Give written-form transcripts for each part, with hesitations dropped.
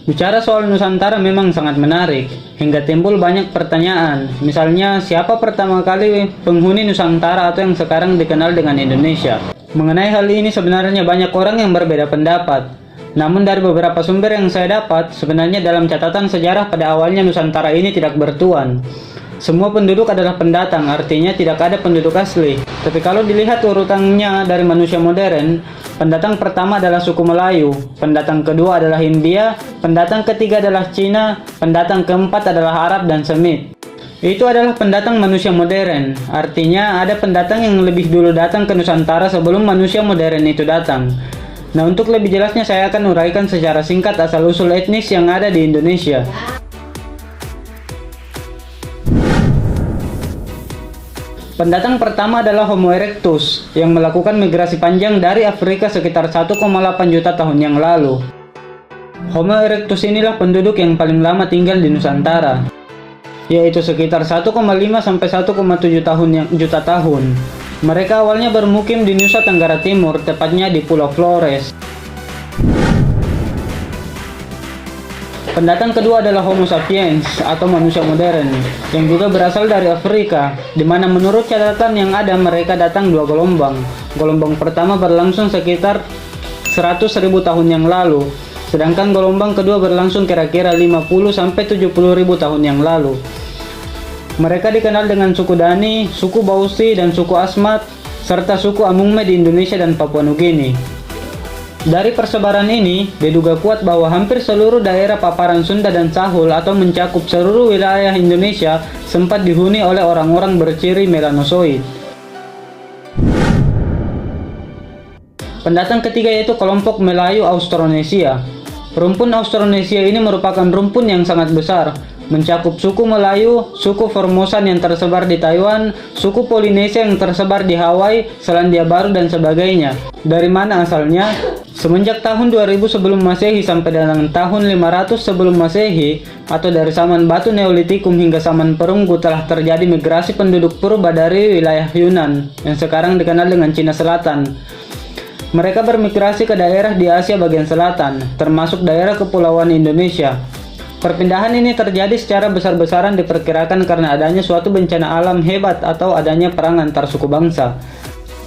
Bicara soal Nusantara memang sangat menarik, hingga timbul banyak pertanyaan. Misalnya, siapa pertama kali penghuni Nusantara atau yang sekarang dikenal dengan Indonesia? Mengenai hal ini sebenarnya banyak orang yang berbeda pendapat. Namun dari beberapa sumber yang saya dapat, sebenarnya dalam catatan sejarah pada awalnya Nusantara ini tidak bertuan. Semua penduduk adalah pendatang, artinya tidak ada penduduk asli. Tapi kalau dilihat urutannya dari manusia modern, pendatang pertama adalah suku Melayu, pendatang kedua adalah Hindia, pendatang ketiga adalah Cina, pendatang keempat adalah Arab dan Semit. Itu adalah pendatang manusia modern, artinya ada pendatang yang lebih dulu datang ke Nusantara sebelum manusia modern itu datang. Nah, untuk lebih jelasnya saya akan uraikan secara singkat asal-usul etnis yang ada di Indonesia. Pendatang pertama adalah Homo erectus yang melakukan migrasi panjang dari Afrika sekitar 1,8 juta tahun yang lalu. Homo erectus inilah penduduk yang paling lama tinggal di Nusantara, yaitu sekitar 1,5 sampai 1,7 juta tahun. Mereka awalnya bermukim di Nusa Tenggara Timur, tepatnya di Pulau Flores. Pendatang kedua adalah Homo sapiens atau manusia modern yang juga berasal dari Afrika, di mana menurut catatan yang ada mereka datang dua gelombang. Gelombang pertama berlangsung sekitar 100.000 tahun yang lalu, sedangkan gelombang kedua berlangsung kira-kira 50-70.000 tahun yang lalu. Mereka dikenal dengan suku Dani, suku Bausi, dan suku Asmat, serta suku Amungme di Indonesia dan Papua Nugini. Dari persebaran ini, diduga kuat bahwa hampir seluruh daerah paparan Sunda dan Sahul atau mencakup seluruh wilayah Indonesia sempat dihuni oleh orang-orang berciri melanosoid. Pendatang ketiga yaitu kelompok Melayu Austronesia. Rumpun Austronesia ini merupakan rumpun yang sangat besar, mencakup suku Melayu, suku Formosan yang tersebar di Taiwan, suku Polinesia yang tersebar di Hawaii, Selandia Baru, dan sebagainya. Dari mana asalnya? Semenjak tahun 2000 sebelum Masehi sampai dengan tahun 500 sebelum Masehi, atau dari zaman batu Neolitikum hingga zaman perunggu, telah terjadi migrasi penduduk purba dari wilayah Yunan yang sekarang dikenal dengan Cina Selatan. Mereka bermigrasi ke daerah di Asia bagian selatan, termasuk daerah kepulauan Indonesia. Perpindahan ini terjadi secara besar-besaran diperkirakan karena adanya suatu bencana alam hebat atau adanya perang antar suku bangsa.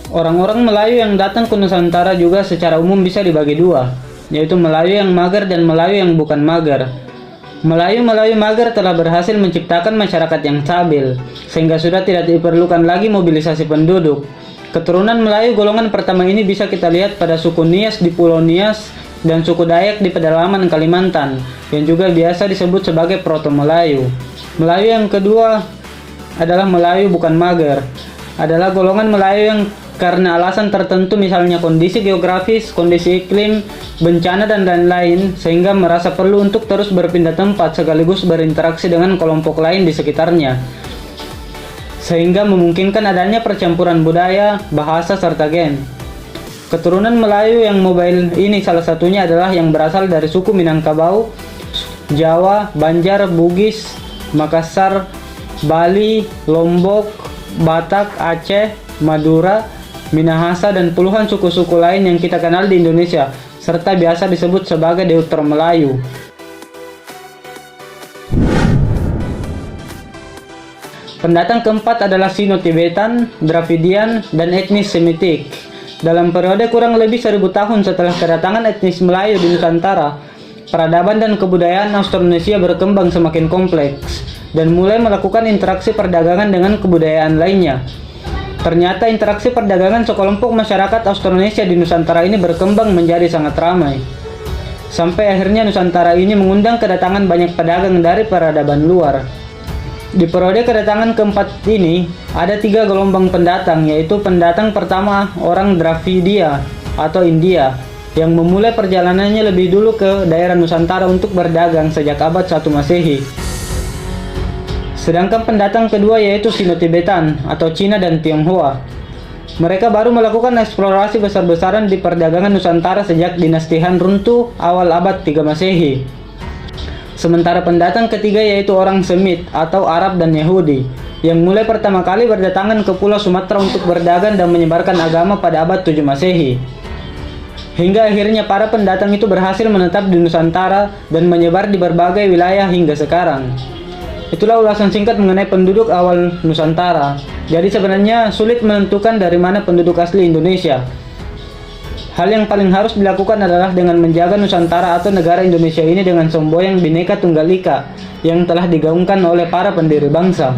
Orang-orang Melayu yang datang ke Nusantara juga secara umum bisa dibagi dua, yaitu Melayu yang mager dan Melayu yang bukan mager. Melayu mager telah berhasil menciptakan masyarakat yang stabil, sehingga sudah tidak diperlukan lagi mobilisasi penduduk. Keturunan Melayu golongan pertama ini bisa kita lihat pada suku Nias di Pulau Nias dan suku Dayak di pedalaman Kalimantan, yang juga biasa disebut sebagai Proto-Melayu. Melayu yang kedua adalah Melayu bukan mager, adalah golongan Melayu yang karena alasan tertentu misalnya kondisi geografis, kondisi iklim, bencana, dan lain-lain, sehingga merasa perlu untuk terus berpindah tempat sekaligus berinteraksi dengan kelompok lain di sekitarnya, sehingga memungkinkan adanya percampuran budaya, bahasa, serta gen. Keturunan Melayu yang mobile ini salah satunya adalah yang berasal dari suku Minangkabau, Jawa, Banjar, Bugis, Makassar, Bali, Lombok, Batak, Aceh, Madura, Minahasa, dan puluhan suku-suku lain yang kita kenal di Indonesia, serta biasa disebut sebagai Deuter Melayu. Pendatang keempat adalah Sino-Tibetan, Dravidian, dan etnis Semitik. Dalam periode kurang lebih 1000 tahun setelah kedatangan etnis Melayu di Nusantara, peradaban dan kebudayaan Austronesia berkembang semakin kompleks dan mulai melakukan interaksi perdagangan dengan kebudayaan lainnya. Ternyata interaksi perdagangan sekelompok masyarakat Austronesia di Nusantara ini berkembang menjadi sangat ramai. Sampai akhirnya Nusantara ini mengundang kedatangan banyak pedagang dari peradaban luar. Di periode kedatangan keempat ini, ada 3 gelombang pendatang, yaitu pendatang pertama orang Dravidia atau India, yang memulai perjalanannya lebih dulu ke daerah Nusantara untuk berdagang sejak abad 1 Masehi. Sedangkan pendatang kedua yaitu Sino-Tibetan atau Cina dan Tionghoa. Mereka baru melakukan eksplorasi besar-besaran di perdagangan Nusantara sejak dinasti Han runtuh awal abad 3 Masehi. Sementara pendatang ketiga yaitu orang Semit atau Arab dan Yahudi, yang mulai pertama kali berdatangan ke Pulau Sumatera untuk berdagang dan menyebarkan agama pada abad 7 Masehi. Hingga akhirnya para pendatang itu berhasil menetap di Nusantara dan menyebar di berbagai wilayah hingga sekarang. Itulah ulasan singkat mengenai penduduk awal Nusantara. Jadi sebenarnya sulit menentukan dari mana penduduk asli Indonesia. Hal yang paling harus dilakukan adalah dengan menjaga Nusantara atau negara Indonesia ini dengan semboyan Bhinneka Tunggal Ika yang telah digaungkan oleh para pendiri bangsa.